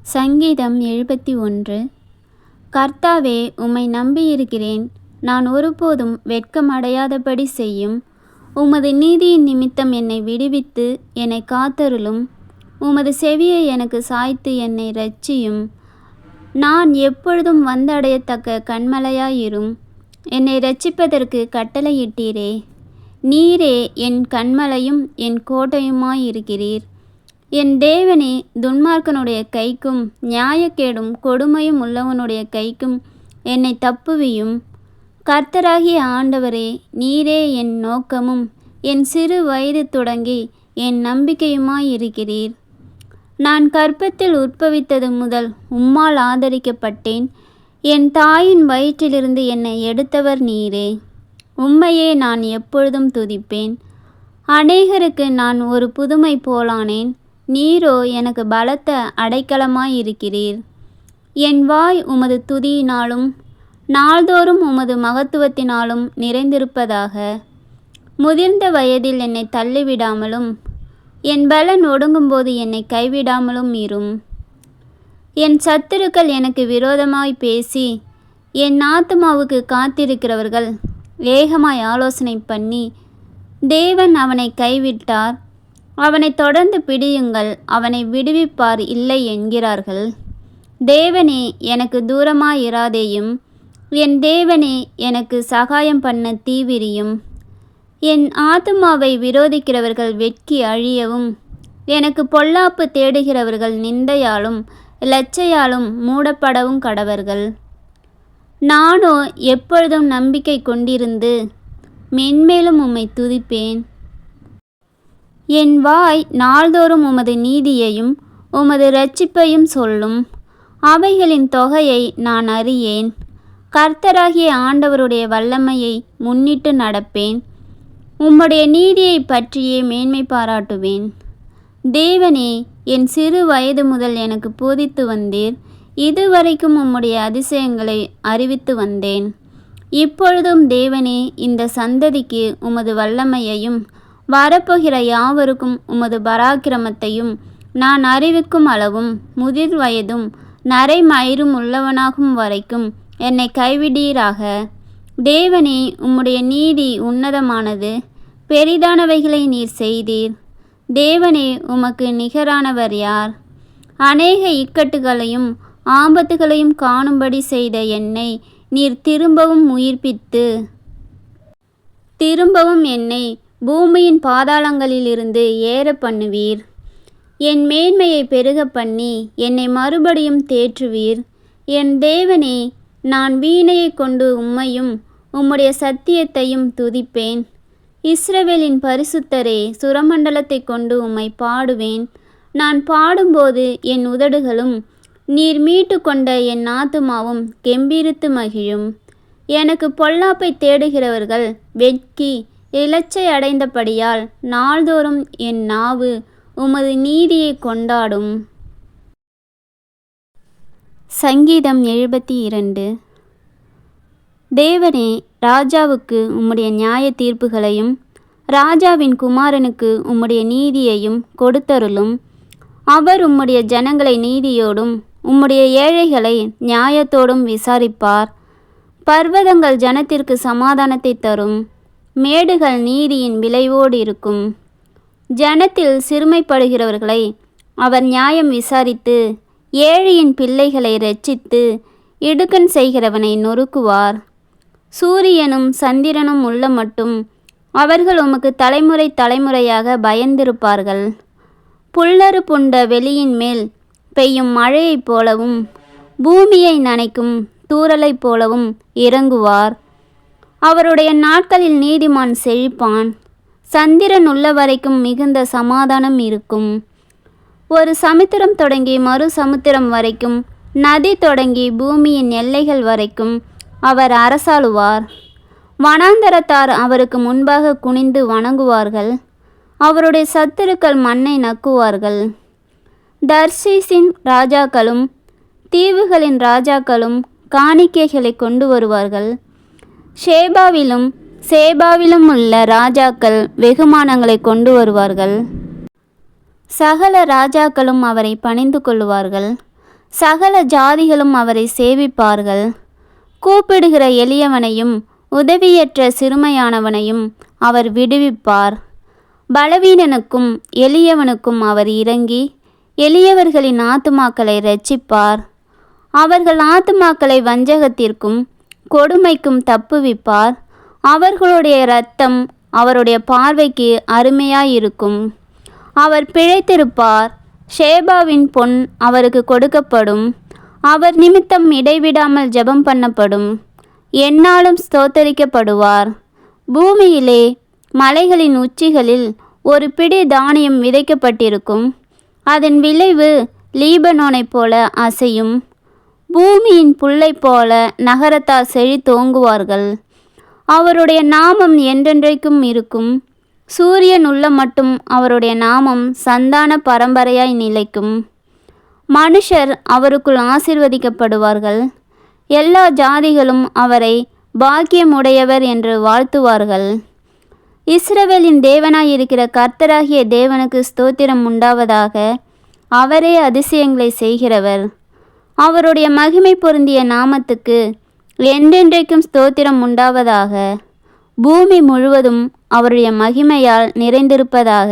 சங்கீதம் 71. கர்த்தாவே, உம்மை நம்பியிருக்கிறேன். நான் ஒருபோதும் வெட்கமடையாதபடி செய்யும். உமது நீதியின் நிமித்தம் என்னை விடுவித்து என்னை காத்தருளும். உமது செவியை எனக்கு சாய்த்து என்னை இரட்சியும். நான் எப்பொழுதும் வந்தடையத்தக்க கன்மலையாயிரும். என்னை இரட்சிப்பதற்கு கட்டளையிட்டீரே. நீரே என் கன்மலையும் என் கோட்டையுமாயிருக்கிறீர். என் தேவனே, துன்மார்க்கனுடைய கைக்கும் நியாயக்கேடும் கொடுமையும் உள்ளவனுடைய கைக்கும் என்னை தப்புவியும். கர்த்தராகிய ஆண்டவரே, நீரே என் நோக்கமும் என் சிறு வயது தொடங்கி என் நம்பிக்கையுமாயிருக்கிறீர். நான் கர்ப்பத்தில் உற்பவித்தது முதல் உம்மால் ஆதரிக்கப்பட்டேன். என் தாயின் வயிற்றிலிருந்து என்னை எடுத்தவர் நீரே. உம்மையே நான் எப்பொழுதும் துதிப்பேன். அநேகருக்கு நான் ஒரு புதுமை போலானேன். நீரோ எனக்கு பலத்த அடைக்கலமாயிருக்கிறீர். என் வாய் உமது துதியினாலும் நாள்தோறும் உமது மகத்துவத்தினாலும் நிறைந்திருப்பதாக. முதிர்ந்த வயதில் என்னை தள்ளிவிடாமலும் என் பலன் ஒடுங்கும்போது என்னை கைவிடாமலும் இரும். என் சத்துருக்கள் எனக்கு விரோதமாய் பேசி என் ஆத்துமாவுக்கு காத்திருக்கிறவர்கள் ஏகமாய் ஆலோசனை பண்ணி, தேவன் அவனை கைவிட்டார், அவனை தொடர்ந்து பிடியுங்கள், அவனை விடுவிப்பார் இல்லை என்கிறார்கள். தேவனே, எனக்கு தூரமாயிராதேயும். என் தேவனே, எனக்கு சகாயம் பண்ண தீவிரியும். என் ஆத்துமாவை விரோதிக்கிறவர்கள் வெட்கி அழியவும், எனக்கு பொல்லாப்பு தேடுகிறவர்கள் நிந்தையாலும் லச்சையாலும் மூடப்படவும் கடவர்கள். நானோ எப்பொழுதும் நம்பிக்கை கொண்டிருந்து மென்மேலும் உம்மை துதிப்பேன். என் வாய் நாள்தோறும் உமது நீதியையும் உமது இரட்சிப்பையும் சொல்லும். அவைகளின் தொகையை நான் அறியேன். கர்த்தராகிய ஆண்டவருடைய வல்லமையை முன்னிட்டு நடப்பேன். உம்முடைய நீதியை பற்றியே மேன்மை பாராட்டுவேன். தேவனே, என் சிறு வயது முதல் எனக்கு போதித்து வந்தீர். இதுவரைக்கும் உம்முடைய அதிசயங்களை அறிவித்து வந்தேன். இப்பொழுதும் தேவனே, இந்த சந்ததிக்கு உமது வல்லமையையும் வரப்போகிற யாவருக்கும் உமது பராக்கிரமத்தையும் நான் அறிவிக்கும் அளவும் முதிர் வயதும் நரைமயிரும் உள்ளவனாகும் வரைக்கும் என்னை கைவிடீராக. தேவனே, உம்முடைய நீதி உன்னதமானது. பெரிதானவைகளை நீர் செய்தீர். தேவனே, உமக்கு நிகரானவர் யார்? அநேக இக்கட்டுகளையும் ஆபத்துகளையும் காணும்படி செய்த என்னை நீர் திரும்பவும் உயிர்ப்பித்து என்னை பூமியின் பாதாளங்களிலிருந்து ஏற பண்ணுவீர். என் மேன்மையை பெருக பண்ணி என்னை மறுபடியும் தேற்றுவீர். என் தேவனே, நான் வீணையை கொண்டு உம்மையும் உம்முடைய சத்தியத்தையும் துதிப்பேன். இஸ்ரவேலின் பரிசுத்தரே, சுரமண்டலத்தை கொண்டு உம்மை பாடுவேன். நான் பாடும்போது என் உதடுகளும் நீர் மீட்டு கொண்ட என் ஆத்துமாவும் கெம்பீரித்து மகிழும். எனக்கு பொல்லாப்பை தேடுகிறவர்கள் வெட்கி இலச்சை அடைந்தபடியால் நாள்தோறும் என் நாவு உமது நீதியை கொண்டாடும். சங்கீதம் 72. தேவனே, ராஜாவுக்கு உம்முடைய நியாய தீர்ப்புகளையும் ராஜாவின் குமாரனுக்கு உம்முடைய நீதியையும் கொடுத்தருளும். அவர் உம்முடைய ஜனங்களை நீதியோடும் உம்முடைய ஏழைகளை நியாயத்தோடும் விசாரிப்பார். பர்வதங்கள் ஜனத்திற்கு சமாதானத்தை தரும். மேடுகள் நீதியின் விளைவோடு இருக்கும். ஜனத்தில் சிறுமைப்படுகிறவர்களை அவர் நியாயம் விசாரித்து ஏழையின் பிள்ளைகளை இரட்சித்து இடுக்கண் செய்கிறவனை நொறுக்குவார். சூரியனும் சந்திரனும் உள்ள மட்டும் அவர்கள் உமக்கு தலைமுறை தலைமுறையாக பயந்திருப்பார்கள். புல்லறு புண்ட வெளியின் மேல் பெய்யும் மழையைப் போலவும் பூமியை நனைக்கும் தூறலைப் போலவும் இறங்குவார். அவருடைய நாட்களில் நீதிமான் செழிப்பான். சந்திரன் உள்ள வரைக்கும் மிகுந்த சமாதானம் இருக்கும். ஒரு சமுத்திரம் தொடங்கி மறு சமுத்திரம் வரைக்கும், நதி தொடங்கி பூமியின் எல்லைகள் வரைக்கும் அவர் அரசாளுவார். வனாந்தரத்தார் அவருக்கு முன்பாக குனிந்து வணங்குவார்கள். அவருடைய சத்துருக்கள் மண்ணை நக்குவார்கள். தர்ஷீசின் ராஜாக்களும் தீவுகளின் ராஜாக்களும் காணிக்கைகளை கொண்டு வருவார்கள். சேபாவிலும் உள்ள ராஜாக்கள் வெகுமானங்களை கொண்டு வருவார்கள். சகல ராஜாக்களும் அவரை பணிந்து கொள்ளுவார்கள். சகல ஜாதிகளும் அவரை சேவிப்பார்கள். கூப்பிடுகிற எளியவனையும் உதவியற்ற சிறுமையானவனையும் அவர் விடுவிப்பார். பலவீனனுக்கும் எளியவனுக்கும் அவர் இறங்கி எளியவர்களின் ஆத்துமாக்களை இரட்சிப்பார். அவர்கள் ஆத்துமாக்களை வஞ்சகத்திற்கும் கொடுமைக்கும் தப்புவிப்பார். அவர்களுடைய இரத்தம் அவருடைய பார்வைக்கு அருமையாயிருக்கும். அவர் பிழைத்திருப்பார். ஷேபாவின் பொன் அவருக்கு கொடுக்கப்படும். அவர் நிமித்தம் இடைவிடாமல் ஜெபம் பண்ணப்படும். எந்நாளும் ஸ்தோத்தரிக்கப்படுவார். பூமியிலே மலைகளின் உச்சிகளில் ஒரு பிடி தானியம் விதைக்கப்பட்டிருக்கும். அதன் விளைவு லீபனோனைப் போல அசையும். பூமியின் புல்லைப் போல நகரத்தார் செழித்தோங்குவார்கள். அவருடைய நாமம் என்றென்றைக்கும் இருக்கும். சூரியன் உள்ள மட்டும் அவருடைய நாமம் சந்தான பரம்பரையாய் நிலைக்கும். மனுஷர் அவருக்குள் ஆசீர்வதிக்கப்படுவார்கள். எல்லா ஜாதிகளும் அவரை பாக்கியமுடையவர் என்று வாழ்த்துவார்கள். இஸ்ரவேலின் தேவனாயிருக்கிற கர்த்தராகிய தேவனுக்கு ஸ்தோத்திரம் உண்டாவதாக. அவரே அதிசயங்களை செய்கிறவர். அவருடைய மகிமை பொருந்திய நாமத்துக்கு என்றென்றைக்கும் ஸ்தோத்திரம் உண்டாவதாக. பூமி முழுவதும் அவருடைய மகிமையால் நிறைந்திருப்பதாக.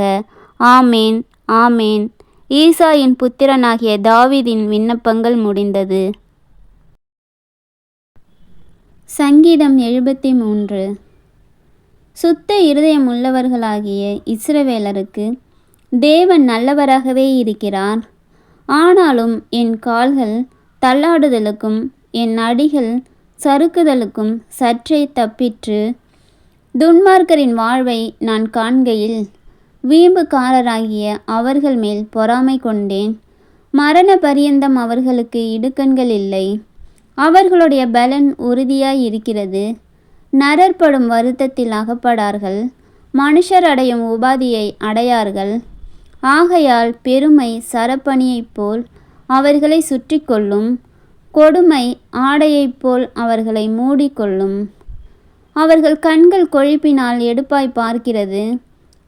ஆமேன், ஆமேன். ஈசாயின் புத்திரனாகிய தாவீதின் விண்ணப்பங்கள் முடிந்தது. சங்கீதம் 73. சுத்த இருதயம் உள்ளவர்களாகிய இஸ்ரவேலருக்கு தேவன் நல்லவராகவே இருக்கிறார். ஆனாலும் என் கால்கள் தள்ளாடுதலுக்கும் என் அடிகள் சறுக்குதலுக்கும் சற்றே தப்பிற்று. துன்மார்க்கரின் வாழ்வை நான் காண்கையில் வீம்புக்காரராகிய அவர்கள் மேல் பொறாமை கொண்டேன். மரண பரியந்தம் அவர்களுக்கு இடுக்கண்கள் இல்லை. அவர்களுடைய பலன் உறுதியாய் இருக்கிறது. நரற்படும் வருத்தத்தில் அகப்படார்கள். மனுஷர் அடையும் உபாதியை அடையார்கள். ஆகையால் பெருமை சரப்பணியைப் போல் அவர்களை சுற்றி கொள்ளும். கொடுமை ஆடையைப் போல் அவர்களை மூடிக்கொள்ளும். அவர்கள் கண்கள் கொழிப்பினால் எடுப்பாய் பார்க்கிறது.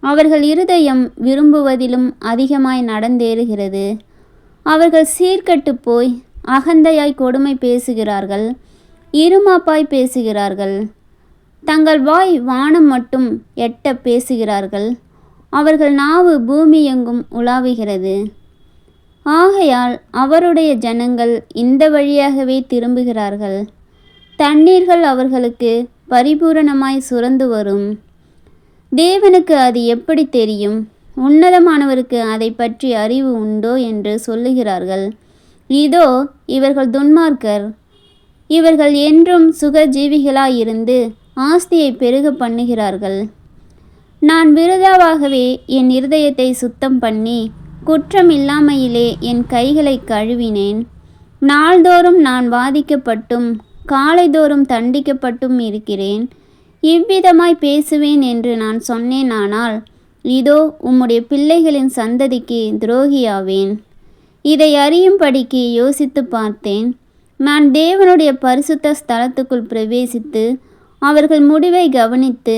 அவர்கள் இருதயம் விரும்புவதிலும் அதிகமாய் நடந்தேறுகிறது. அவர்கள் சீர்கட்டு போய் அகந்தையாய் கொடுமை பேசுகிறார்கள். இருமாப்பாய் பேசுகிறார்கள். தங்கள் வாய் வானம் மட்டும் எட்ட பேசுகிறார்கள். அவர்கள் நாவு பூமி எங்கும் உலாவுகிறது. ஆகையால் அவருடைய ஜனங்கள் இந்த வழியாகவே திரும்புகிறார்கள். தண்ணீர்கள் அவர்களுக்கு பரிபூரணமாய் சுரந்து வரும். தேவனுக்கு அது எப்படி தெரியும்? உன்னதமானவருக்கு அதை பற்றி அறிவு உண்டோ என்று சொல்லுகிறார்கள். இதோ இவர்கள் துன்மார்க்கர். இவர்கள் என்றும் சுகஜீவிகளாயிருந்து ஆஸ்தியை பெருக பண்ணுகிறார்கள். நான் விருதாவாகவே என் இருதயத்தை சுத்தம் பண்ணி குற்றம் இல்லாமையிலே என் கைகளை கழுவினேன். நாள்தோறும் நான் வாதிக்கப்பட்டும் காலைதோறும் தண்டிக்கப்பட்டும் இருக்கிறேன். இவ்விதமாய் பேசுவேன் என்று நான் சொன்னேனானால் இதோ உம்முடைய பிள்ளைகளின் சந்ததிக்கு துரோகியாவேன். இதை அறியும்படிக்கு யோசித்து பார்த்தேன். நான் தேவனுடைய பரிசுத்த ஸ்தலத்துக்குள் பிரவேசித்து அவர்கள் முடிவை கவனித்து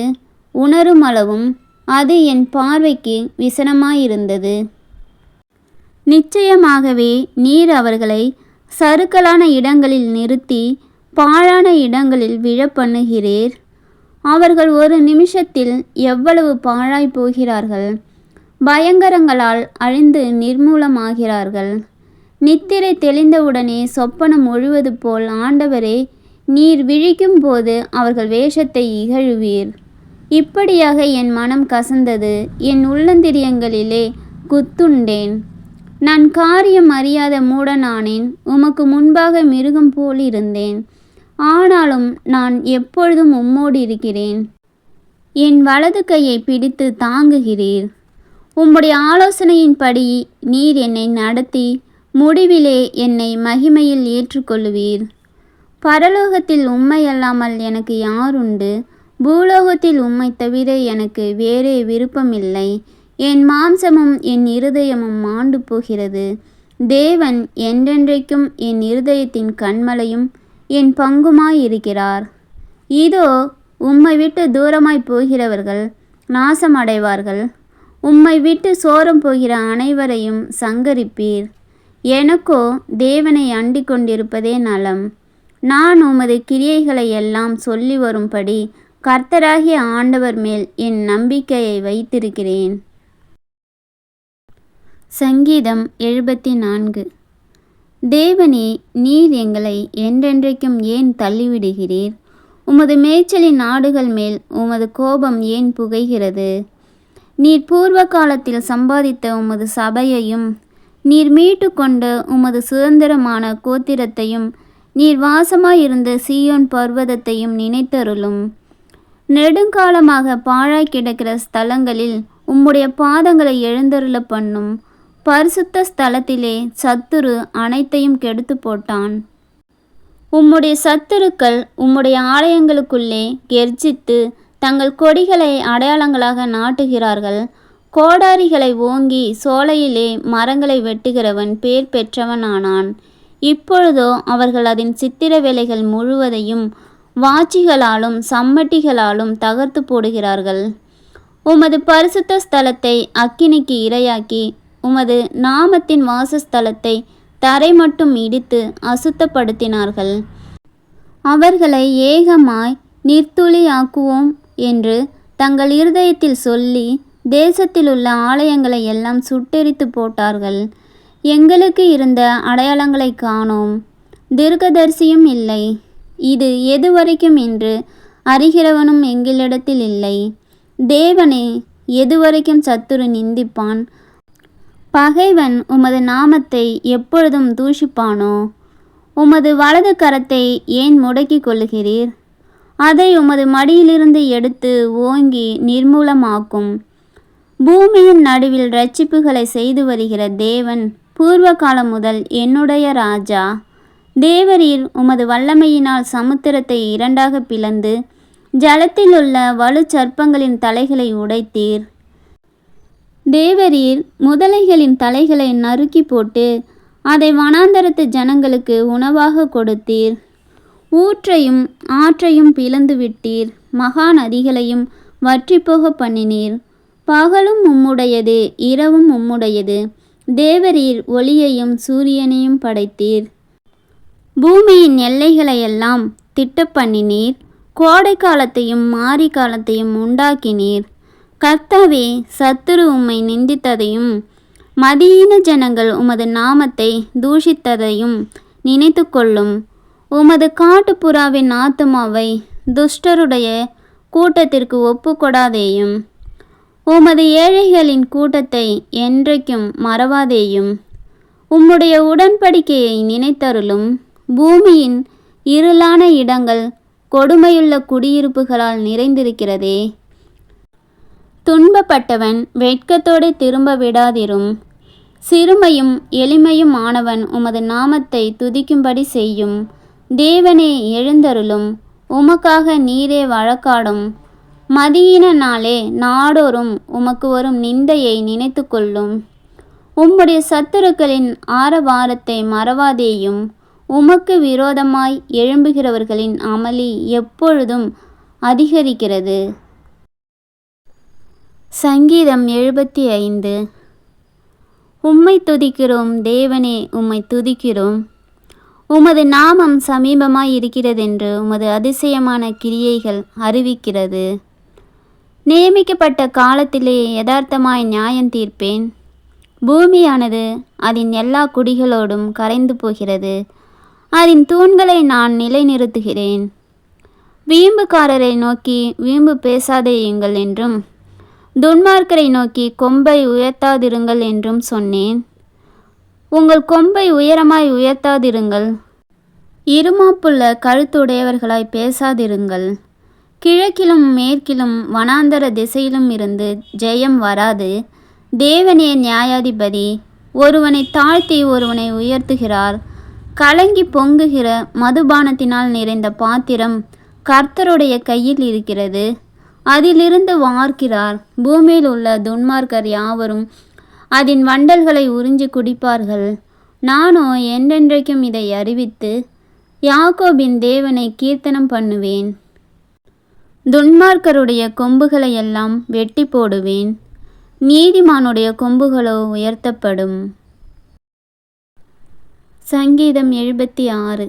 உணரும் அளவும் அது என் பார்வைக்கு விசனமாயிருந்தது. நிச்சயமாகவே நீர் அவர்களை சறுக்கலான இடங்களில் நிறுத்தி பாழான இடங்களில் விழப்பண்ணுகிறீர். அவர்கள் ஒரு நிமிஷத்தில் எவ்வளவு பாழாய் போகிறார்கள். பயங்கரங்களால் அழிந்து நிர்மூலமாகிறார்கள். நித்திரை தெளிந்தவுடனே சொப்பனம் ஒழுவது போல் ஆண்டவரே நீர் விழிக்கும் போது அவர்கள் வேஷத்தை இகழுவீர். இப்படியாக என் மனம் கசந்தது. என் உள்ளந்திரியங்களிலே குத்துண்டேன். நான் காரியம் அறியாத மூடனானேன். உமக்கு முன்பாக மிருகம் போல் இருந்தேன். ஆனாலும் நான் எப்பொழுதும் உம்மோடு இருக்கிறேன். என் வலது கையை பிடித்து தாங்குகிறீர். உம்முடைய ஆலோசனையின்படி நீர் என்னை நடத்தி முடிவிலே என்னை மகிமையில் ஏற்றுக்கொள்ளுவீர். பரலோகத்தில் உம்மை அல்லாமல் எனக்கு யாருண்டு? பூலோகத்தில் உம்மை தவிர எனக்கு வேறே விருப்பமில்லை. என் மாம்சமும் என் இருதயமும் மாண்டு போகிறது. தேவன் என்றென்றைக்கும் என் இருதயத்தின் கண்மலையும் என் பங்குமாயிருக்கிறார். இதோ உம்மை விட்டு தூரமாய் போகிறவர்கள் நாசமடைவார்கள். உம்மை விட்டு சோரம் போகிற அனைவரையும் சங்கரிப்பீர். எனக்கோ தேவனை அண்டிக் கொண்டிருப்பதே நலம். நான் உமது கிரியைகளை எல்லாம் சொல்லி வரும்படி கர்த்தராகிய ஆண்டவர் மேல் என் நம்பிக்கையை வைத்திருக்கிறேன். சங்கீதம் 74. தேவனே, நீர் எங்களை என்றென்றைக்கும் ஏன் தள்ளிவிடுகிறீர்? உமது மேய்ச்சலின் ஆடுகள் மேல் உமது கோபம் ஏன் புகைகிறது? நீர் பூர்வ காலத்தில் சம்பாதித்த உமது சபையையும் நீர் மீட்டு கொண்ட உமது சுதந்திரமான கோத்திரத்தையும் நீர் வாசமாயிருந்த சீயோன் பர்வதத்தையும் நினைத்தருளும். நெடுங்காலமாக பாழாய் கிடக்கிற ஸ்தலங்களில் உம்முடைய பாதங்களை எழுந்தருள பண்ணும். பரிசுத்த ஸ்தலத்திலே சத்துரு அனைத்தையும் கெடுத்து போட்டான். உம்முடைய சத்துருக்கள் உம்முடைய ஆலயங்களுக்குள்ளே கெர்ச்சித்து தங்கள் கொடிகளை அடையாளங்களாக நாட்டுகிறார்கள். கோடாரிகளை ஓங்கி சோலையிலே மரங்களை வெட்டுகிறவன் பேர் பெற்றவனானான். இப்பொழுதோ அவர்கள் அதன் சித்திர வேலைகள் முழுவதையும் வாச்சிகளாலும் சம்மட்டிகளாலும் தகர்த்து போடுகிறார்கள். உமது பரிசுத்த ஸ்தலத்தை அக்கினிக்கு இரையாக்கி உமது நாமத்தின் வாசஸ்தலத்தை தரை மட்டும் இடித்து அசுத்தப்படுத்தினார்கள். அவர்களை ஏகமாய் நிர்த்துளியாக்குவோம் என்று தங்கள் இருதயத்தில் சொல்லி தேசத்தில் உள்ள ஆலயங்களை எல்லாம் சுட்டெரித்து போட்டார்கள். எங்களுக்கு இருந்த அடையாளங்களை காணோம், தீர்க்கதரிசியும் இல்லை. இது எதுவரைக்கும் என்று அறிகிறவனும் எங்களிடத்தில் இல்லை. தேவனே, எதுவரைக்கும் சத்துரு நிந்திப்பான்? பகைவன் உமது நாமத்தை எப்பொழுதும் தூஷிப்பானோ? உமது வலது கரத்தை ஏன் முடக்கிக் கொள்ளுகிறீர்? அதை உமது மடியிலிருந்து எடுத்து ஓங்கி நிர்மூலமாக்கும். பூமியின் நடுவில் இரட்சிப்புகளை செய்து வருகிற தேவன் பூர்வ காலம் முதல் என்னுடைய ராஜா. தேவரீர் உமது வல்லமையினால் சமுத்திரத்தை இரண்டாக பிளந்து ஜலத்தில் உள்ள வலு சர்ப்பங்களின் தலைகளை உடைத்தீர். தேவரீர் முதலைகளின் தலைகளை நறுக்கி போட்டு அதை வனாந்தரத்து ஜனங்களுக்கு உணவாக கொடுத்தீர். ஊற்றையும் ஆற்றையும் பிளந்து விட்டீர். மகா நதிகளையும் வற்றிப்போக பண்ணினீர். பகலும் உம்முடையது, இரவும் உம்முடையது. தேவரீர் ஒளியையும் சூரியனையும் படைத்தீர். பூமியின் எல்லைகளையெல்லாம் திட்டப்பண்ணினீர். கோடை காலத்தையும் மாரி காலத்தையும் உண்டாக்கினீர். கர்த்தாவே, சத்துரு உம்மை நிந்தித்ததையும் மதியீன ஜனங்கள் உமது நாமத்தை தூஷித்ததையும் நினைத்து கொள்ளும். உமது காட்டுப்புறாவின் ஆத்துமாவை துஷ்டருடைய கூட்டத்திற்கு ஒப்புக்கொடாதேயும். உமது ஏழைகளின் கூட்டத்தை என்றைக்கும் மறவாதேயும். உம்முடைய உடன்படிக்கையை நினைத்தருளும். பூமியின் இருளான இடங்கள் கொடுமையுள்ள குடியிருப்புகளால் நிறைந்திருக்கிறதே. துன்பப்பட்டவன் வெட்கத்தோடு திரும்ப விடாதிரும். சிறுமையும் எளிமையும் ஆனவன் உமது நாமத்தை துதிக்கும்படி செய்யும். தேவனே, எழுந்தருளும். உமக்காக நீரே வழக்காடும். மதியின நாளே நாடோறும் உமக்கு வரும் நிந்தையை நினைத்து கொள்ளும். உம்முடைய சத்துருக்களின் ஆரவாரத்தை மறவாதேயும். உமக்கு விரோதமாய் எழும்புகிறவர்களின் அமளி எப்பொழுதும் அதிகரிக்கிறது. சங்கீதம் 75. உம்மை துதிக்கிறோம் தேவனே, உம்மை துதிக்கிறோம். உமது நாமம் சமீபமாய் இருக்கிறதென்று உமது அதிசயமான கிரியைகள் அறிவிக்கிறது. நியமிக்கப்பட்ட காலத்திலே யதார்த்தமாய் நியாயம் தீர்ப்பேன். பூமியானது அதன் எல்லா குடிகளோடும் கரைந்து போகிறது. அதன் தூண்களை நான் நிலைநிறுத்துகிறேன். வீம்புக்காரரை நோக்கி வீம்பு பேசாதேயுங்கள் என்றும் துன்மார்க்கரை நோக்கி கொம்பை உயர்த்தாதிருங்கள் என்றும் சொன்னேன். உங்கள் கொம்பை உயரமாய் உயர்த்தாதிருங்கள். இருமாப்புள்ள கழுத்துடையவர்களாய் பேசாதிருங்கள். கிழக்கிலும் மேற்கிலும் வனாந்தர திசையிலும் இருந்து ஜெயம் வராது. தேவனே நியாயாதிபதி, ஒருவனை தாழ்த்தி ஒருவனை உயர்த்துகிறார். கலங்கி பொங்குகிற மதுபானத்தினால் நிறைந்த பாத்திரம் கர்த்தருடைய கையில் இருக்கிறது. அதிலிருந்து வார்க்கிறார். பூமியில் உள்ள துன்மார்க்கர் யாவரும் அதன் வண்டல்களை உறிஞ்சி குடிப்பார்கள். நானோ என்றென்றைக்கும் இதை அறிவித்து யாக்கோபின் தேவனை கீர்த்தனம் பண்ணுவேன். துன்மார்க்கருடைய கொம்புகளை எல்லாம் வெட்டி போடுவேன். நீதிமானுடைய கொம்புகளோ உயர்த்தப்படும். சங்கீதம் 76.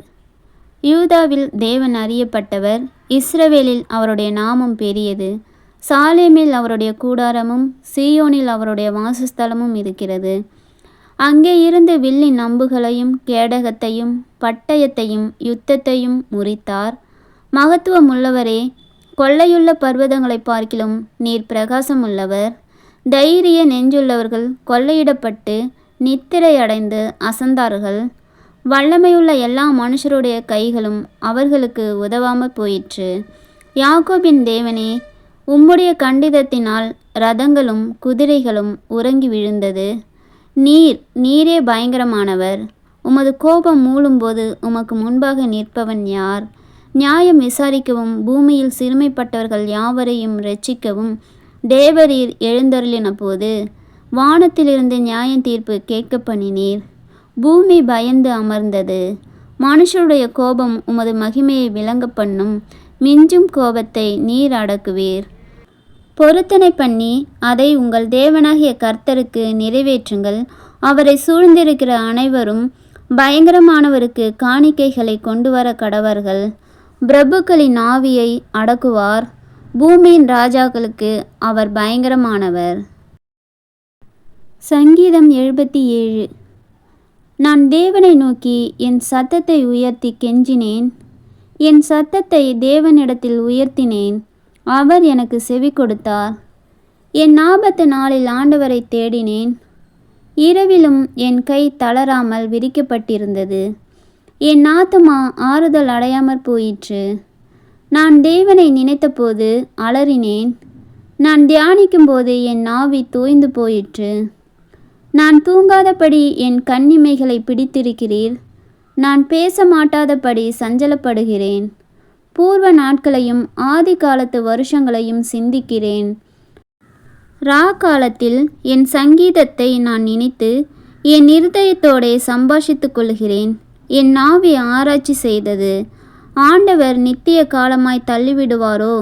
யூதாவில் தேவன் அறியப்பட்டவர், இஸ்ரவேலில் அவருடைய நாமம் பெரியது. சாலேமில் அவருடைய கூடாரமும் சீயோனில் அவருடைய வாசஸ்தலமும் இருக்கிறது. அங்கே இருந்து வில்லின் அம்புகளையும் கேடகத்தையும் பட்டயத்தையும் யுத்தத்தையும் முறித்தார். மகத்துவம் உள்ளவரே, கொள்ளையுள்ள பர்வதங்களை பார்க்கிலும் நீர் பிரகாசமுள்ளவர். தைரிய நெஞ்சுள்ளவர்கள் கொள்ளையிடப்பட்டு நித்திரை அடைந்து அசந்தார்கள். வல்லமையுள்ள எல்லா மனுஷருடைய கைகளும் அவர்களுக்கு உதவாமற் போயிற்று. யாக்கோபின் தேவனே, உம்முடைய கண்டிதத்தினால் இரதங்களும் குதிரைகளும் உறங்கி விழுந்தது. நீரே பயங்கரமானவர். உமது கோபம் மூளும்போது உமக்கு முன்பாக நிற்பவன் யார்? நியாயம் விசாரிக்கவும் பூமியில் சிறுமைப்பட்டவர்கள் யாவரையும் இரட்சிக்கவும் தேவரீர் எழுந்தருளின போது வானத்திலிருந்து நியாயம் தீர்ப்பு கேட்க பண்ணினீர். பூமி பயந்து அமர்ந்தது. மனுஷருடைய கோபம் உமது மகிமையை விளங்க பண்ணும். மிஞ்சும் கோபத்தை நீர் அடக்குவீர். பொருத்தனை பண்ணி அதை உங்கள் தேவனாகிய கர்த்தருக்கு நிறைவேற்றுங்கள். அவரை சூழ்ந்திருக்கிற அனைவரும் பயங்கரமானவருக்கு காணிக்கைகளை கொண்டு வர கடவர்கள். பிரபுக்களின் ஆவியை அடக்குவார். பூமியின் ராஜாக்களுக்கு அவர் பயங்கரமானவர். சங்கீதம் 77. நான் தேவனை நோக்கி என் சத்தத்தை உயர்த்தி கெஞ்சினேன். என் சத்தத்தை தேவனிடத்தில் உயர்த்தினேன். அவர் எனக்கு செவி கொடுத்தார். என் ஆபத்து நாளில் ஆண்டவரை தேடினேன். இரவிலும் என் கை தளராமல் விரிக்கப்பட்டிருந்தது. என் ஆத்துமா ஆறுதல் அடையாமற் போயிற்று. நான் தேவனை நினைத்தபோது அலறினேன். நான் தியானிக்கும்போது என் ஆவி தோய்ந்து போயிற்று. நான் தூங்காதபடி என் கண்ணிமைகளை பிடித்திருக்கிறீர். நான் பேச மாட்டாதபடி சஞ்சலப்படுகிறேன். பூர்வ நாட்களையும் ஆதி காலத்து வருஷங்களையும் சிந்திக்கிறேன். காலத்தில் என் சங்கீதத்தை நான் நினைத்து என் இருதயத்தோடே சம்பாஷித்து கொள்கிறேன். என் ஆவி ஆராய்ச்சி செய்தது. ஆண்டவர் நித்திய காலமாய் தள்ளிவிடுவாரோ?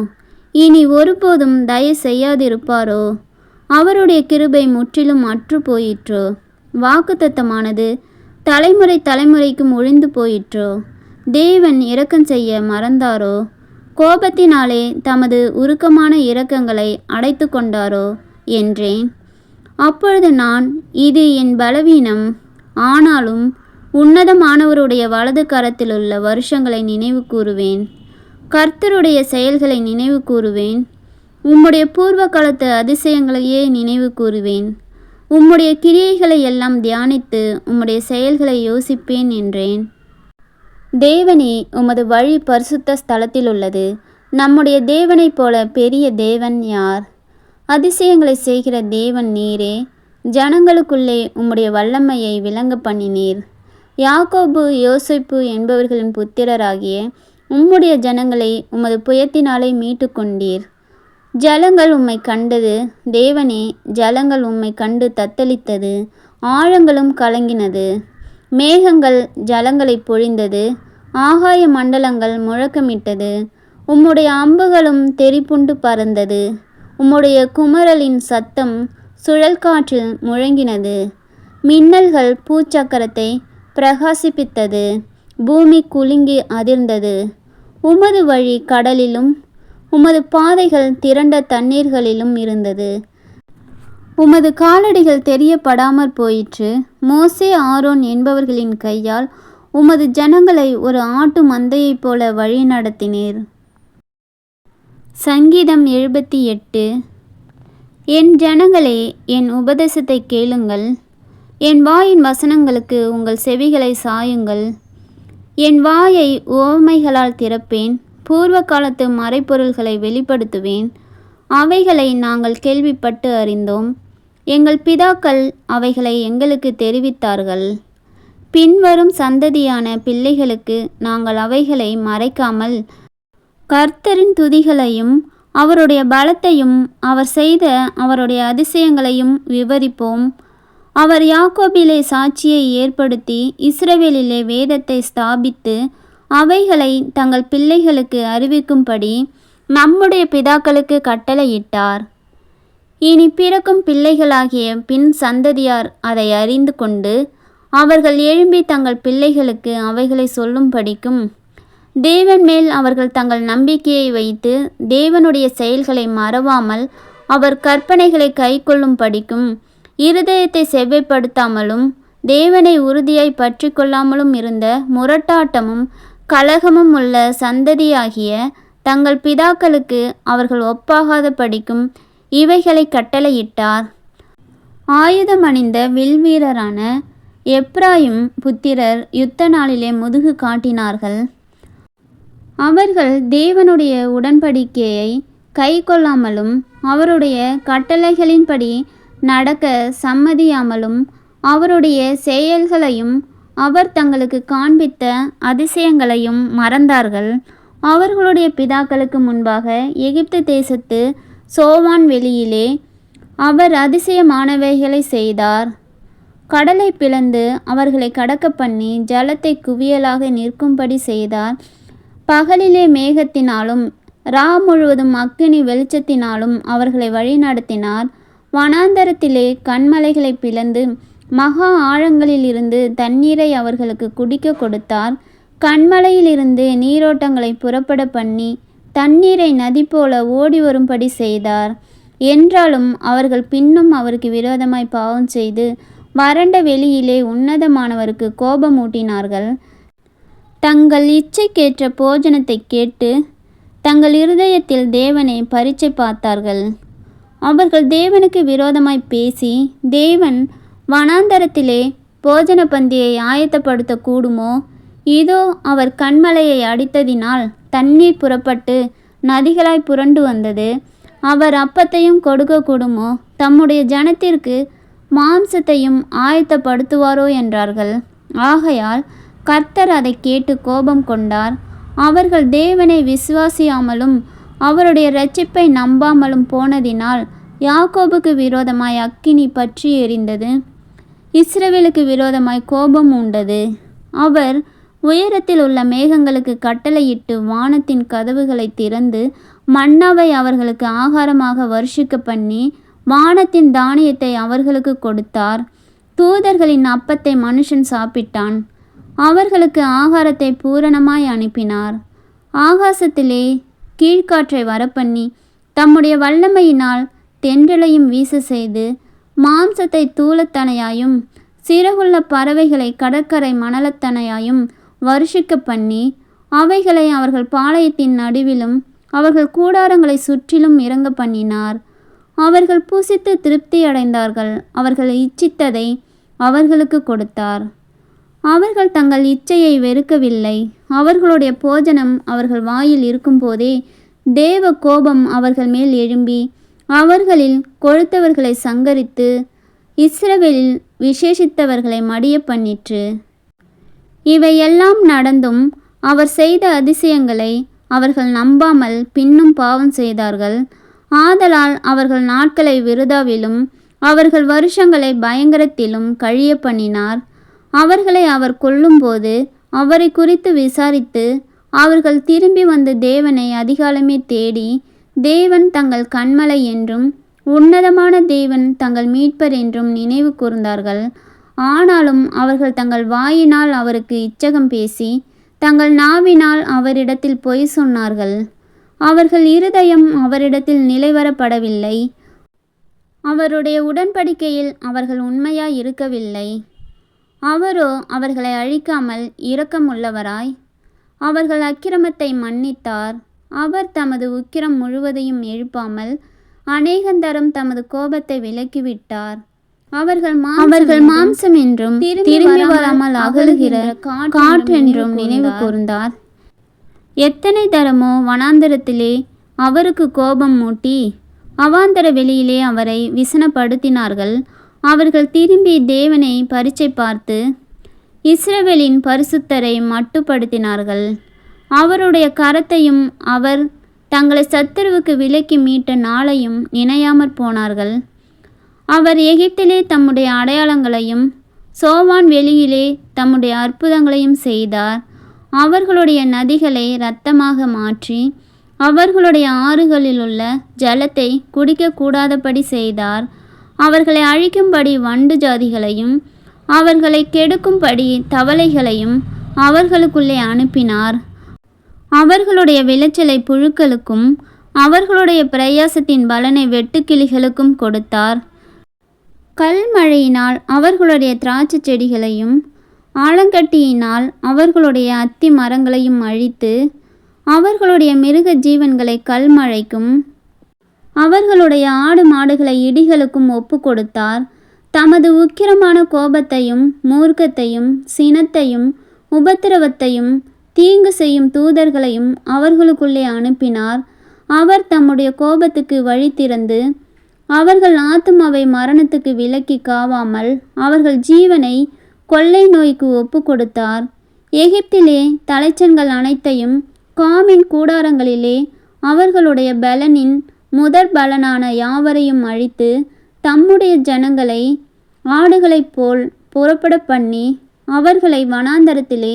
இனி ஒருபோதும் தயை செய்யாதிருப்பாரோ? அவருடைய கிருபை முற்றிலும் அற்று போயிற்றோ? வாக்குத்தத்தமானது தலைமுறை தலைமுறைக்கும் ஒழிந்து போயிற்றோ? தேவன் இரக்கம் செய்ய மறந்தாரோ? கோபத்தினாலே தமது உருக்கமான இரக்கங்களை அடைத்து கொண்டாரோ என்றேன். அப்பொழுது நான், இது என் பலவீனம். ஆனாலும் உன்னதமானவருடைய வலது கரத்திலுள்ள வருஷங்களை நினைவு கூறுவேன். கர்த்தருடைய செயல்களை நினைவு கூறுவேன். உம்முடைய பூர்வ காலத்து அதிசயங்களையே நினைவு கூறுவேன். உம்முடைய கிரியைகளை எல்லாம் தியானித்து உம்முடைய செயல்களை யோசிப்பேன் என்றேன். தேவனே, உமது வழி பரிசுத்த ஸ்தலத்தில் உள்ளது. நம்முடைய தேவனைப் போல பெரிய தேவன் யார்? அதிசயங்களை செய்கிற தேவன் நீரே. ஜனங்களுக்குள்ளே உம்முடைய வல்லமையை விளங்க பண்ணினீர். யாக்கோபு யோசேப்பு என்பவர்களின் புத்திரராகிய உம்முடைய ஜனங்களை உமது புயத்தினாலே மீட்டு கொண்டீர். ஜலங்கள் உம்மை கண்டது. தேவனே, ஜலங்கள் உம்மை கண்டு தத்தளித்தது. ஆழங்களும் கலங்கினது. மேகங்கள் ஜலங்களை பொழிந்தது. ஆகாய மண்டலங்கள் முழக்கமிட்டது. உம்முடைய அம்புகளும் தெரிப்புண்டு பறந்தது. உம்முடைய குமரலின் சத்தம் சுழல் காற்றில் முழங்கினது. மின்னல்கள் பூச்சக்கரத்தை பிரகாசிப்பித்தது. பூமி குலுங்கி அதிர்ந்தது. உமது வழி கடலிலும் உமது பாதைகள் திரண்ட தண்ணீர்களிலும் இருந்தது. உமது காலடிகள் தெரியப்படாமற் போயிற்று. மோசே ஆரோன் என்பவர்களின் கையால் உமது ஜனங்களை ஒரு ஆட்டு மந்தையைப் போல வழி நடத்தினீர். சங்கீதம் 78. என் ஜனங்களே, என் உபதேசத்தை கேளுங்கள். என் வாயின் வசனங்களுக்கு உங்கள் செவிகளை சாயுங்கள். என் வாயை உவமைகளால் திறப்பேன். பூர்வ காலத்து மறைப்பொருள்களை வெளிப்படுத்துவேன். அவைகளை நாங்கள் கேள்விப்பட்டு அறிந்தோம். எங்கள் பிதாக்கள் அவைகளை எங்களுக்கு தெரிவித்தார்கள். பின்வரும் சந்ததியான பிள்ளைகளுக்கு நாங்கள் அவைகளை மறைக்காமல் கர்த்தரின் துதிகளையும் அவருடைய பலத்தையும் அவர் செய்த அவருடைய அதிசயங்களையும் விவரிப்போம். அவர் யாக்கோபிலே சாட்சியை ஏற்படுத்தி இஸ்ரவேலிலே வேதத்தை ஸ்தாபித்து அவைகளை தங்கள் பிள்ளைகளுக்கு அறிவிக்கும்படி நம்முடைய பிதாக்களுக்கு கட்டளையிட்டார். இனி பிறக்கும் பிள்ளைகளாகிய பின் சந்ததியார் அதை அறிந்து கொண்டு அவர்கள் எழும்பி தங்கள் பிள்ளைகளுக்கு அவைகளை சொல்லும்படிக்கும், தேவன் மேல் அவர்கள் தங்கள் நம்பிக்கையை வைத்து தேவனுடைய செயல்களை மறவாமல் அவர் கற்பனைகளை கைக்கொள்ளும்படிக்கும், இருதயத்தை செவ்வைப்படுத்தாமலும் தேவனை உறுதியாய் பற்றி கொள்ளாமலும் இருந்த முரட்டாட்டமும் கலகமும் உள்ள சந்ததியாகிய தங்கள் பிதாக்களுக்கு அவர்கள் ஒப்பாகாத படிக்கும் இவைகளை கட்டளையிட்டார். ஆயுதம் அணிந்த வில்வீரரான எப்ராயிம் புத்திரர் யுத்த நாளிலே முதுகு காட்டினார்கள். அவர்கள் தேவனுடைய உடன்படிக்கையை கை கொள்ளாமலும் அவருடைய கட்டளைகளின்படி நடக்க சம்மதியாமலும் அவருடைய செயல்களையும் அவர் தங்களுக்கு காண்பித்த அதிசயங்களையும் மறந்தார்கள். அவர்களுடைய பிதாக்களுக்கு முன்பாக எகிப்து தேசத்து சோவான் வெளியிலே அவர் அதிசயமானவைகளை செய்தார். கடலை பிளந்து அவர்களை கடக்க பண்ணி ஜலத்தை குவியலாக நிற்கும்படி செய்தார். பகலிலே மேகத்தினாலும் ரா முழுவதும் அக்கினி வெளிச்சத்தினாலும் அவர்களை வழிநடத்தினார். வனாந்தரத்திலே கன்மலைகளை பிளந்து மகா ஆழங்களில் இருந்து தண்ணீரை அவர்களுக்கு குடிக்க கொடுத்தார். கன்மலையிலிருந்து நீரோட்டங்களை புறப்பட பண்ணி தண்ணீரை நதி போல ஓடி வரும்படி செய்தார். என்றாலும் அவர்கள் பின்னும் அவருக்கு விரோதமாய் பாவம் செய்து வறண்ட வெளியிலே உன்னதமானவருக்கு கோபமூட்டினார்கள். தங்கள் இச்சைக்கேற்ற போஜனத்தை கேட்டு தங்கள் இருதயத்தில் தேவனை பரீட்சை பார்த்தார்கள். அவர்கள் தேவனுக்கு விரோதமாய் பேசி, தேவன் வனாந்தரத்திலே போஜன பந்தியை ஆயத்தப்படுத்த கூடுமோ? இதோ அவர் கன்மலையை அடித்ததினால் தண்ணீர் புறப்பட்டு நதிகளாய் புரண்டு வந்தது. அவர் அப்பத்தையும் கொடுக்க கூடுமோ? தம்முடைய ஜனத்திற்கு மாம்சத்தையும் ஆயத்தப்படுத்துவாரோ என்றார்கள். ஆகையால் கர்த்தர் அதை கேட்டு கோபம் கொண்டார். அவர்கள் தேவனை விசுவாசியாமலும் அவருடைய இரட்சிப்பை நம்பாமலும் போனதினால் யாக்கோபுக்கு விரோதமாய் அக்கினி பற்றி எரிந்தது, இஸ்ரவேலுக்கு விரோதமாய் கோபம் உண்டது. அவர் உயரத்தில் உள்ள மேகங்களுக்கு கட்டளையிட்டு வானத்தின் கதவுகளை திறந்து மன்னாவை அவர்களுக்கு ஆகாரமாக வருஷிக்க பண்ணி வானத்தின் தானியத்தை அவர்களுக்கு கொடுத்தார். தூதர்களின் அப்பத்தை மனுஷன் சாப்பிட்டான். அவர்களுக்கு ஆகாரத்தை பூரணமாய் அனுப்பினார். ஆகாசத்திலே கீழ்காற்றை வரப்பண்ணி தம்முடைய வல்லமையினால் தென்றலையும் வீச செய்து மாம்சத்தை தூளத்தனையாயும் சிறகுள்ள பறவைகளை கடற்கரை மணலத்தனையாயும் வருஷிக்க பண்ணி அவைகளை அவர்கள் பாளையத்தின் நடுவிலும் அவர்கள் கூடாரங்களை சுற்றிலும் இறங்க பண்ணினார். அவர்கள் புசித்து திருப்தி அடைந்தார்கள். அவர்கள் இச்சித்ததை அவர்களுக்கு கொடுத்தார். அவர்கள் தங்கள் இச்சையை வெறுக்கவில்லை. அவர்களுடைய போஜனம் அவர்கள் வாயில் இருக்கும்போதே தேவ கோபம் அவர்கள் மேல் எழும்பி அவர்களில் கொழுத்தவர்களை சங்கரித்து இஸ்ரவேலில் விசேஷித்தவர்களை மடிய பண்ணிற்று. இவையெல்லாம் நடந்தும் அவர் செய்த அதிசயங்களை அவர்கள் நம்பாமல் பின்னும் பாவம் செய்தார்கள். ஆதலால் அவர்கள் நாட்களை விருதாவிலும் அவர்கள் வருஷங்களை பயங்கரத்திலும் கழிய பண்ணினார். அவர்களை அவர் கொல்லும்போது அவரை குறித்து விசாரித்து அவர்கள் திரும்பி வந்து தேவனை அதிகாலமே தேடி, தேவன் தங்கள் கன்மலை என்றும் உன்னதமான தேவன் தங்கள் மீட்பர் என்றும் நினைவு கூர்ந்தார்கள். ஆனாலும் அவர்கள் தங்கள் வாயினால் அவருக்கு இச்சகம் பேசி தங்கள் நாவினால் அவரிடத்தில் பொய் சொன்னார்கள். அவர்கள் இருதயம் அவரிடத்தில் நிலைவரப்படவில்லை. அவருடைய உடன்படிக்கையில் அவர்கள் உண்மையாய் இருக்கவில்லை. அவரோ அவர்களை அழிக்காமல் இரக்கமுள்ளவராய் அவர்கள் அக்கிரமத்தை மன்னித்தார். அவர் தமது உக்கிரம் முழுவதையும் எழுப்பாமல் அநேகந்தரம் தமது கோபத்தை விலக்கிவிட்டார். அவர்கள் மாம்சம் என்றும் திரும்பி வராமல் அகலுகிற காற்றென்றும் நினைவு கூர்ந்தார். எத்தனை தரமோ வனாந்தரத்திலே அவருக்கு கோபம் மூட்டி அவாந்தர வெளியிலே அவரை விசனப்படுத்தினார்கள். அவர்கள் திரும்பி தேவனை பரீட்சை பார்த்து இஸ்ரவேலின் பரிசுத்தரை மட்டுப்படுத்தினார்கள். அவருடைய கரத்தையும் அவர் தங்களை சத்துருவுக்கு விலக்கி மீட்ட நாளையும் நினையாமற் போனார்கள். அவர் எகிப்திலே தம்முடைய அடையாளங்களையும் சோவான் வெளியிலே தம்முடைய அற்புதங்களையும் செய்தார். அவர்களுடைய நதிகளை இரத்தமாக மாற்றி அவர்களுடைய ஆறுகளிலுள்ள ஜலத்தை குடிக்கக்கூடாதபடி செய்தார். அவர்களை அழிக்கும்படி வண்டு ஜாதிகளையும் அவர்களை கெடுக்கும்படி தவளைகளையும் அவர்களுக்குள்ளே அனுப்பினார். அவர்களுடைய விளைச்சலை புழுக்களுக்கும் அவர்களுடைய பிரயாசத்தின் பலனை வெட்டுக்கிளிகளுக்கும் கொடுத்தார். கல்மழையினால் அவர்களுடைய திராட்சை செடிகளையும் ஆலங்கட்டியினால் அவர்களுடைய அத்தி மரங்களையும் அழித்து அவர்களுடைய மிருக ஜீவன்களை கல்மழைக்கும் அவர்களுடைய ஆடு மாடுகளை இடிகளுக்கும் ஒப்பு கொடுத்தார். தமது உக்கிரமான கோபத்தையும் மூர்க்கத்தையும் சினத்தையும் உபத்திரவத்தையும் தீங்கு செய்யும் தூதர்களையும் அவர்களுக்குள்ளே அனுப்பினார். அவர் தம்முடைய கோபத்துக்கு வழி திறந்து அவர்கள் ஆத்துமாவை மரணத்துக்கு விலக்கி காவாமல் அவர்கள் ஜீவனை கொள்ளை நோய்க்கு ஒப்பு கொடுத்தார். எகிப்திலே தலைச்சன்கள் அனைத்தையும் காமின் கூடாரங்களிலே அவர்களுடைய பலனின் முதற் பலனான யாவரையும் அழித்து தம்முடைய ஜனங்களை ஆடுகளைப் போல் புறப்பட பண்ணி அவர்களை வனாந்தரத்திலே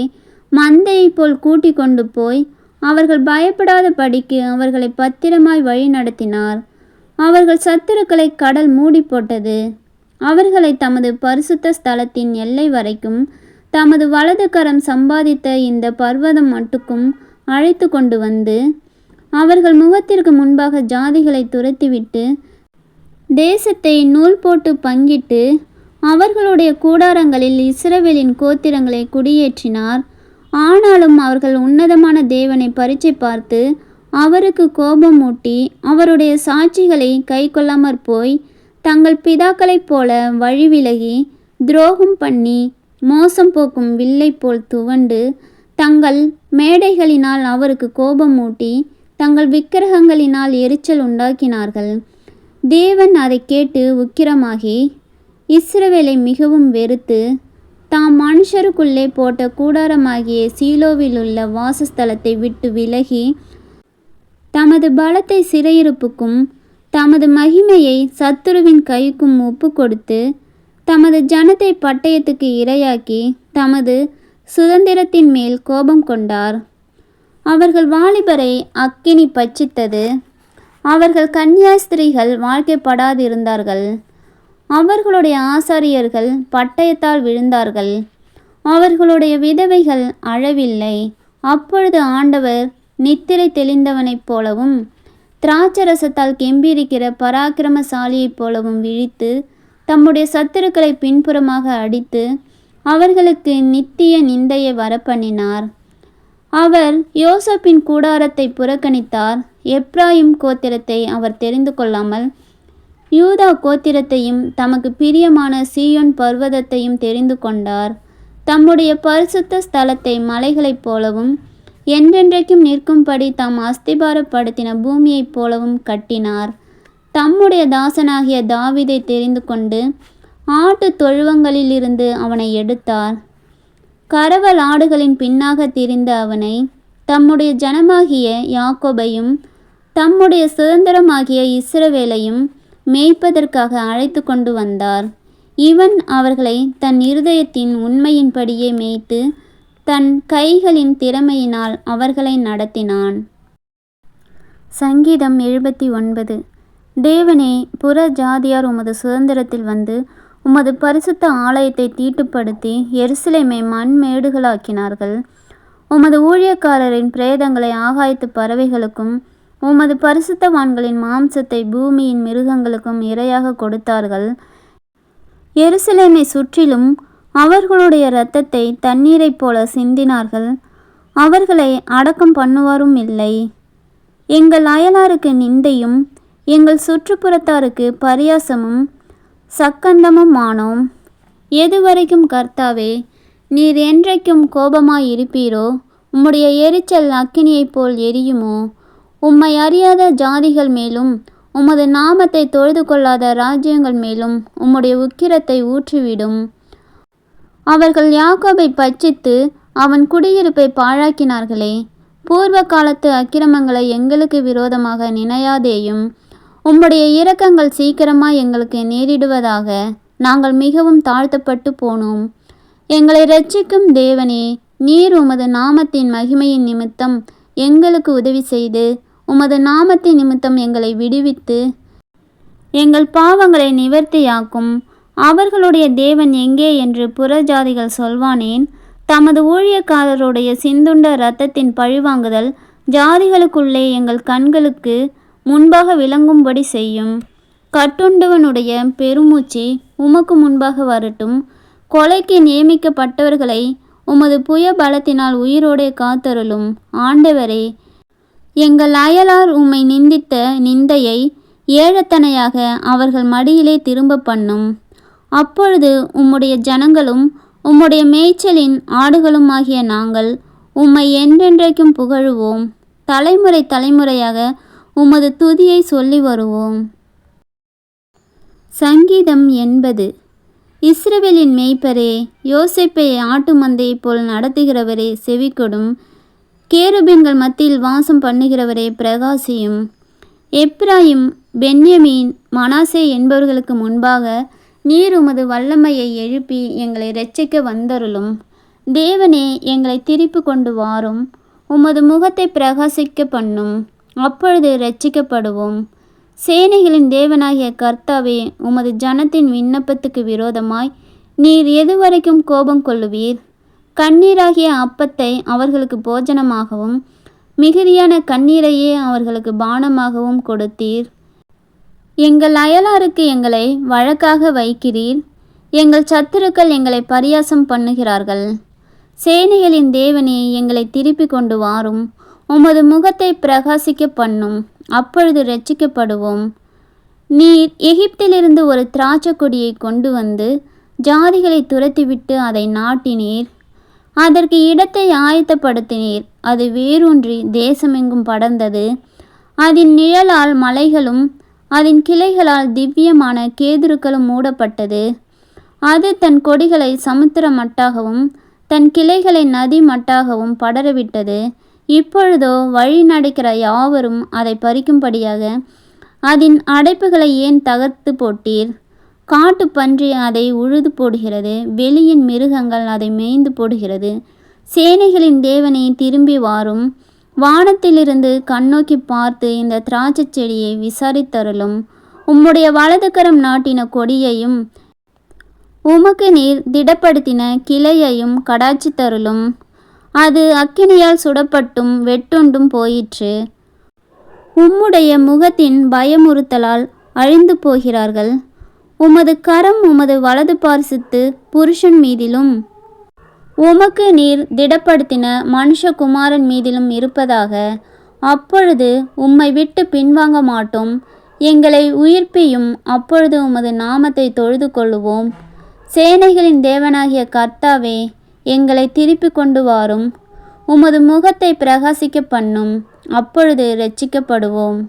மந்தையைப் போல் கூட்டி கொண்டு போய் அவர்கள் பயப்படாத படிக்கு அவர்களை பத்திரமாய் வழி நடத்தினார். அவர்கள் சத்துருக்களை கடல் மூடி போட்டது. அவர்களை தமது பரிசுத்த ஸ்தலத்தின் எல்லை வரைக்கும் தமது வலது கரம் சம்பாதித்த இந்த பர்வதம் மட்டுக்கும் அழைத்து கொண்டு வந்து அவர்கள் முகத்திற்கு முன்பாக ஜாதிகளை துரத்திவிட்டு தேசத்தை நூல் போட்டு பங்கிட்டு அவர்களுடைய கூடாரங்களில் இஸ்ரவேலின் கோத்திரங்களை குடியேற்றினார். ஆனாலும் அவர்கள் உன்னதமான தேவனை பரீட்சை பார்த்து அவருக்கு கோபம் மூட்டி அவருடைய சாட்சிகளை கை கொள்ளாமற் போய் தங்கள் பிதாக்களைப் போல வழி விலகி துரோகம் பண்ணி மோசம் போக்கும் வில்லை போல் துவண்டு தங்கள் மேடைகளினால் அவருக்கு கோபம் மூட்டி தங்கள் விக்கிரகங்களினால் எரிச்சல் உண்டாக்கினார்கள். தேவன் அதை கேட்டு உக்கிரமாகி இஸ்ரவேலை மிகவும் வெறுத்து தாம் மனுஷருக்குள்ளே போட்ட கூடாரமாகிய சீலோவில் உள்ள வாசஸ்தலத்தை விட்டு விலகி தமது பலத்தை சிறையிருப்புக்கும் தமது மகிமையை சத்துருவின் கைக்கும் ஒப்பு கொடுத்து தமது ஜனத்தை பட்டயத்துக்கு இரையாக்கி தமது சுதந்திரத்தின் மேல் கோபம் கொண்டார். அவர்கள் வாலிபரை அக்கினி பட்சித்தது. அவர்கள் கன்னியாஸ்திரிகள் வாழ்க்கைப்படாதிருந்தார்கள். அவர்களுடைய ஆசாரியர்கள் பட்டயத்தால் விழுந்தார்கள். அவர்களுடைய விதவைகள் அழவில்லை. அப்பொழுது ஆண்டவர் நித்திரை தெளிந்தவனைப் போலவும் திராட்சரசத்தால் கெம்பீரிக்கிற பராக்கிரமசாலியைப் போலவும் விழித்து தம்முடைய சத்துருக்களை பின்புறமாக அடித்து அவர்களுக்கு நித்திய நிந்தையை வரப்பண்ணினார். அவர் யோசேப்பின் கூடாரத்தை புறக்கணித்தார். எப்ராயிம் கோத்திரத்தை அவர் தெரிந்து கொள்ளாமல் யூதா கோத்திரத்தையும் தமக்கு பிரியமான சீயோன் பர்வதத்தையும் தெரிந்து கொண்டார். தம்முடைய பரிசுத்த ஸ்தலத்தை மலைகளைப் போலவும் என்றென்றைக்கும் நிற்கும்படி தாம் அஸ்திபாரப்படுத்தின பூமியைப் போலவும் கட்டினார். தம்முடைய தாசனாகிய தாவீதை தெரிந்து கொண்டு ஆட்டு தொழுவங்களிலிருந்து அவனை எடுத்தார். கறவல் ஆடுகளின் பின்னாக திரிந்த அவனை தம்முடைய ஜனமாகிய யாக்கோபையும் தம்முடைய சுதந்திரமாகிய இஸ்ரவேலையும் மேய்ப்பதற்காக அழைத்து கொண்டு வந்தார். இவன் அவர்களை தன் இருதயத்தின் உண்மையின்படியே மேய்த்து தன் கைகளின் திறமையினால் அவர்களை நடத்தினான். சங்கீதம் 79. தேவனே, புற ஜாதியார் உமது சுதந்திரத்தில் வந்து உமது பரிசுத்த ஆலயத்தை தீட்டுப்படுத்தி எருசலேமை மண்மேடுகளாக்கினார்கள். உமது ஊழியக்காரரின் பிரேதங்களை ஆகாயத்து பறவைகளுக்கும் உமது பரிசுத்தவான்களின் மாம்சத்தை பூமியின் மிருகங்களுக்கும் இரையாக கொடுத்தார்கள். எருசலேமை சுற்றிலும் அவர்களுடைய இரத்தத்தை தண்ணீரைப் போல சிந்தினார்கள். அவர்களை அடக்கம் பண்ணுவாரும் இல்லை. எங்கள் அயலாருக்கு நிந்தையும் எங்கள் சுற்றுப்புறத்தாருக்கு பரியாசமும் சக்கந்தமும் ஆனோம். எதுவரைக்கும் கர்த்தாவே, நீர் என்றைக்கும் கோபமாயிருப்பீரோ? உம்முடைய எரிச்சல் அக்கினியைப் போல் எரியுமோ? உம்மை அறியாத ஜாதிகள் மேலும் உமது நாமத்தை தொழுது கொள்ளாத ராஜ்யங்கள் மேலும் உம்முடைய உக்கிரத்தை ஊற்றிவிடும். அவர்கள் யாக்கோபை பட்சித்து அவன் குடியிருப்பை பாழாக்கினார்களே. பூர்வ காலத்து அக்கிரமங்களை எங்களுக்கு விரோதமாக நினையாதேயும். உம்முடைய இரக்கங்கள் சீக்கிரமாய் எங்களுக்கு நேரிடுவதாக. நாங்கள் மிகவும் தாழ்த்தப்பட்டு போனோம். எங்களை இரட்சிக்கும் தேவனே, நீர் உமது நாமத்தின் மகிமையின் நிமித்தம் எங்களுக்கு உதவி செய்து உமது நாமத்தின் நிமித்தம் எங்களை விடுவித்து எங்கள் பாவங்களை நிவர்த்தியாக்கும். அவர்களுடைய தேவன் எங்கே என்று புறஜாதிகள் சொல்வானேன்? தமது ஊழியக்காரருடைய சிந்துண்ட இரத்தத்தின் பழிவாங்குதல் ஜாதிகளுக்குள்ளே எங்கள் கண்களுக்கு முன்பாக விளங்கும்படி செய்யும். கட்டுண்டவனுடைய பெருமூச்சு உமக்கு முன்பாக வரட்டும். கொலைக்கு நியமிக்கப்பட்டவர்களை உமது புய பலத்தினால் உயிரோடே காத்தருளும். ஆண்டவரே, எங்கள் அயலார் உம்மை நிந்தித்த நிந்தையை ஏழத்தனையாக அவர்கள் மடியிலே திரும்ப பண்ணும். அப்பொழுது உம்முடைய ஜனங்களும் உம்முடைய மேய்ச்சலின் ஆடுகளுமாகிய நாங்கள் உம்மை என்றென்றைக்கும் புகழுவோம். தலைமுறை தலைமுறையாக உமது துதியை சொல்லி வருவோம். சங்கீதம் 80. இஸ்ரவேலின் மேய்ப்பரே, யோசேப்பை ஆட்டு மந்தையைப் போல் நடத்துகிறவரே செவிக்கொடும். கேருபீன்கள் மத்தியில் வாசம் பண்ணுகிறவரே பிரகாசியும். எப்ராயிம், பென்யமீன், மனாசே என்பவர்களுக்கு முன்பாக நீர் உமது வல்லமையை எழுப்பி எங்களை இரட்சிக்க வந்தருளும். தேவனே, எங்களை திருப்பி கொண்டு வாரும். உமது முகத்தை பிரகாசிக்க பண்ணும். அப்பொழுது இரட்சிக்கப்படுவோம். சேனைகளின் தேவனாகிய கர்த்தாவே, உமது ஜனத்தின் விண்ணப்பத்துக்கு விரோதமாய் நீர் எதுவரைக்கும் கோபம் கொள்ளுவீர்? கண்ணீராகிய அப்பத்தை அவர்களுக்கு போஜனமாகவும் மிகுதியான கண்ணீரையே அவர்களுக்கு பானமாகவும் கொடுத்தீர். எங்கள் அயலாருக்கு எங்களை வழக்காக வைக்கிறீர். எங்கள் சத்துருக்கள் எங்களை பரியாசம் பண்ணுகிறார்கள். சேனைகளின் தேவனே, எங்களை திருப்பி கொண்டு வாரும். உமது முகத்தை பிரகாசிக்க பண்ணும். அப்பொழுது இரட்சிக்கப்படுவோம். நீர் எகிப்திலிருந்து ஒரு திராட்சை கொடியை கொண்டு வந்து ஜாதிகளை துரத்திவிட்டு அதை நாட்டினீர். அதற்கு இடத்தை ஆயத்தப்படுத்தினீர். அது வேரூன்றி தேசமெங்கும் படர்ந்தது. அதன் நிழலால் மலைகளும் அதன் கிளைகளால் திவ்யமான கேதுருக்களும் மூடப்பட்டது. அது தன் கொடிகளை சமுத்திர மட்டாகவும் தன் கிளைகளை நதி மட்டாகவும் படரவிட்டது. இப்பொழுதோ வழி நடக்கிற யாவரும் அதை பறிக்கும்படியாக அதன் அடைப்புகளை ஏன் தகர்த்து போட்டீர்? காட்டு பன்றி அதை உழுது போடுகிறது. வெளியின் மிருகங்கள் அதை மேய்ந்து போடுகிறது. சேனைகளின் தேவனை திரும்பி வாரும். வானத்திலிருந்து கண்ணோக்கி பார்த்து இந்த திராட்சை செடியை விசாரித்தருளும். உம்முடைய வலதுகரம் நாட்டின கொடியையும் உமக்கு நீர் திடப்படுத்தின கிளையையும் கடாட்சி தருளும். அது அக்கினியால் சுடப்பட்டும் வெட்டுண்டும் போயிற்று. உம்முடைய முகத்தின் பயமுறுத்தலால் அழிந்து போகிறார்கள். உமது கரம் உமது வலது பார்சித்து புருஷன் மீதிலும் உமக்கு நீர் திடப்படுத்தின மனுஷகுமாரன் மீதிலும் இருப்பதாக. அப்பொழுது உம்மை விட்டு பின்வாங்க மாட்டோம். எங்களை உயிர்ப்பியும். அப்பொழுது உமது நாமத்தை தொழுது கொள்ளுவோம். சேனைகளின் தேவனாகிய கர்த்தாவே, எங்களை திருப்பி கொண்டு வாரும். உமது முகத்தை பிரகாசிக்க பண்ணும். அப்பொழுது இரட்சிக்கப்படுவோம்.